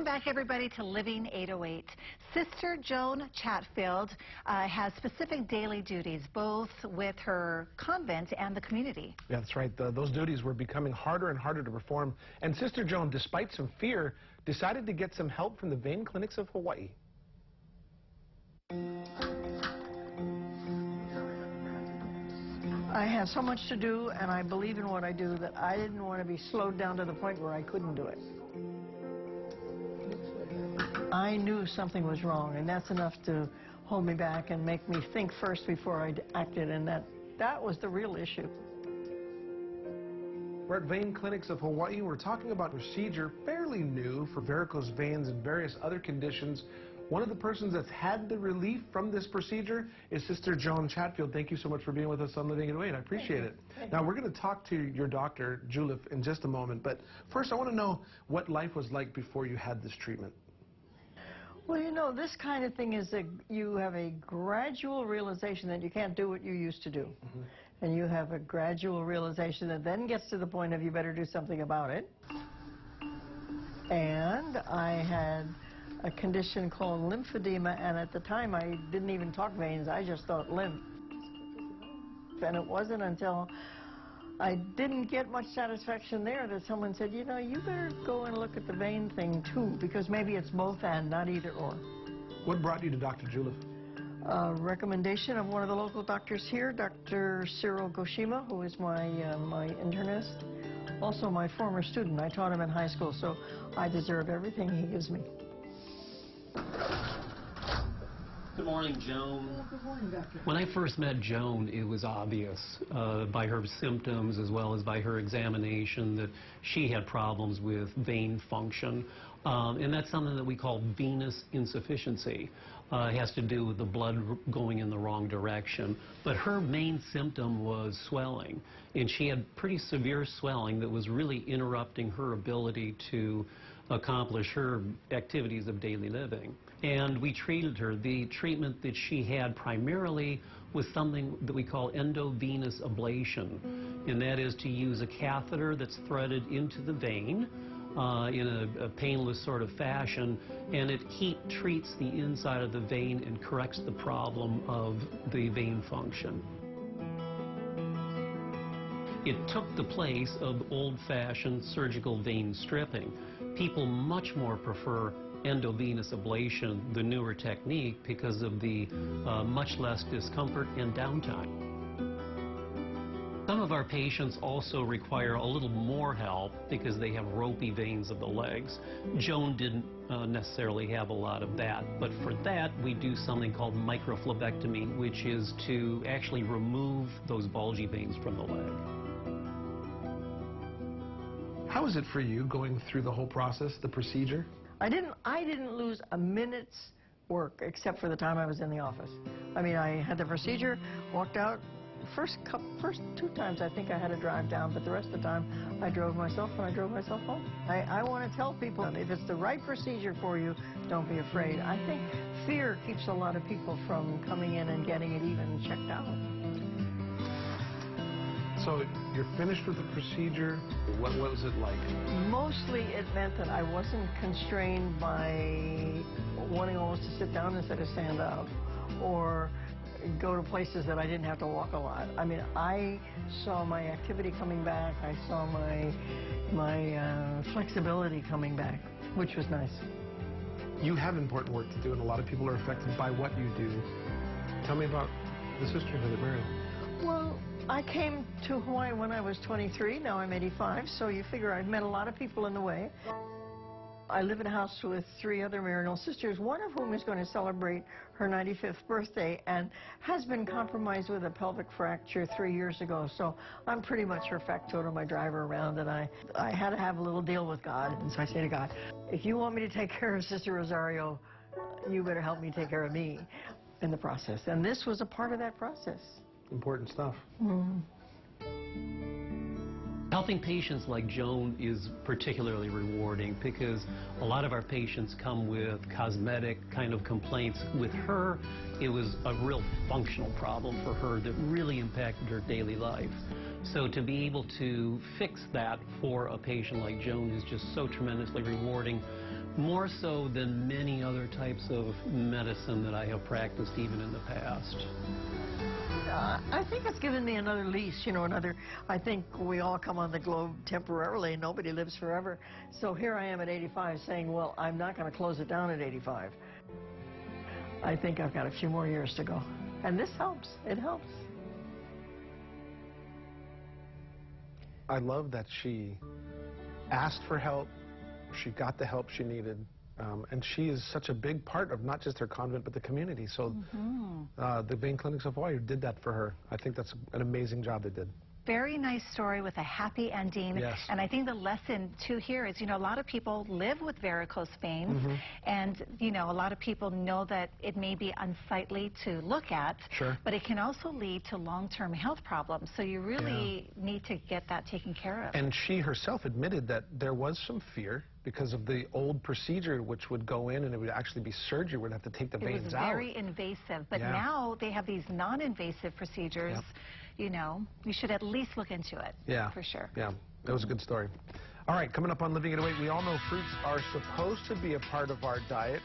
back, everybody, to Living 808. Sister Joan Chatfield has specific daily duties, both with her convent and the community. Yeah, that's right. Those duties were becoming harder and harder to perform. And Sister Joan, despite some fear, decided to get some help from the vein clinics of Hawaii. I have so much to do, and I believe in what I do, that I didn't want to be slowed down to the point where I couldn't do it. I knew something was wrong, and that's enough to hold me back and make me think first before I acted, and that was the real issue. We're at Vein Clinics of Hawaii. We're talking about a procedure fairly new for varicose veins and various other conditions. One of the persons that's had the relief from this procedure is Sister Joan Chatfield. Thank you so much for being with us on Living 808. I appreciate it. Now, we're going to talk to your doctor, Julif, in just a moment. But first, I want to know what life was like before you had this treatment. Well, you know, this kind of thing is that you have a gradual realization that you can't do what you used to do. Mm-hmm. And you have a gradual realization that then gets to the point of you better do something about it. And I had a condition called lymphedema, and at the time I didn't even talk veins, I just thought lymph. And it wasn't until I didn't get much satisfaction there that someone said, you know, you better go and look at the vein thing too, because maybe it's both and, not either or. What brought you to Dr. Julif? A recommendation of one of the local doctors here, Dr. Cyril Goshima, who is my internist, also my former student. I taught him in high school, so I deserve everything he gives me. Good morning, Joan. Oh, good morning, Doctor. When I first met Joan, it was obvious by her symptoms as well as by her examination that she had problems with vein function. And that's something that we call venous insufficiency. It has to do with the blood going in the wrong direction. But her main symptom was swelling. And she had pretty severe swelling that was really interrupting her ability to accomplish her activities of daily living. And we treated her. The treatment that she had primarily was something that we call endovenous ablation, and that is to use a catheter that's threaded into the vein in a painless sort of fashion, and it heat treats the inside of the vein and corrects the problem of the vein function. It took the place of old-fashioned surgical vein stripping. People much more prefer endovenous ablation, the newer technique, because of the much less discomfort and downtime. Some of our patients also require a little more help because they have ropey veins of the legs. Joan didn't necessarily have a lot of that, but for that we do something called microphlebectomy, which is to actually remove those bulgy veins from the leg. How is it for you going through the whole process, the procedure? I didn't lose a minute's work except for the time I was in the office. I mean, I had the procedure, walked out. First 2 times I think I had to drive down, but the rest of the time I drove myself and I drove myself home. I want to tell people, if it's the right procedure for you, don't be afraid. I think fear keeps a lot of people from coming in and getting it even checked out. So you're finished with the procedure. What was it like? Mostly it meant that I wasn't constrained by wanting almost to sit down instead of stand up, or go to places that I didn't have to walk a lot. I mean, I saw my activity coming back. I saw my flexibility coming back, which was nice. You have important work to do, and a lot of people are affected by what you do. Tell me about the sisterhood at Maryland. Well, I came to Hawaii when I was 23. Now I'm 85, so you figure I've met a lot of people in the way. I live in a house with 3 other Maryknoll sisters, one of whom is going to celebrate her 95th birthday and has been compromised with a pelvic fracture 3 years ago. So I'm pretty much her factotum. I drive her around, and I had to have a little deal with God. And so I say to God, if you want me to take care of Sister Rosario, you better help me take care of me in the process. And this was a part of that process. Important stuff. Mm. Helping patients like Joan is particularly rewarding because a lot of our patients come with cosmetic kind of complaints. With her, it was a real functional problem for her that really impacted her daily life. So to be able to fix that for a patient like Joan is just so tremendously rewarding. more so than many other types of medicine that I have practiced even in the past. I think it's given me another lease, you know, I think we all come on the globe temporarily, nobody lives forever. So here I am at 85 saying, well, I'm not going to close it down at 85. I think I've got a few more years to go. And this helps, it helps. I love that she asked for help, she got the help she needed, and she is such a big part of not just her convent but the community. So the Vein Clinics of Hawaii did that for her. I think that's an amazing job they did. Very nice story with a happy ending. Yes. And I think the lesson too here is, you know, a lot of people live with varicose veins, and, you know, a lot of people know that it may be unsightly to look at, Sure. but it can also lead to long-term health problems. So you really need to get that taken care of. And she herself admitted that there was some fear because of the old procedure, which would go in and it would actually be surgery, would have to take the veins out. It was very invasive, but now they have these non-invasive procedures. You know, you should at least look into it. Yeah. For sure. Yeah, that was a good story. All right, coming up on Living at 08, we all know fruits are supposed to be a part of our diet.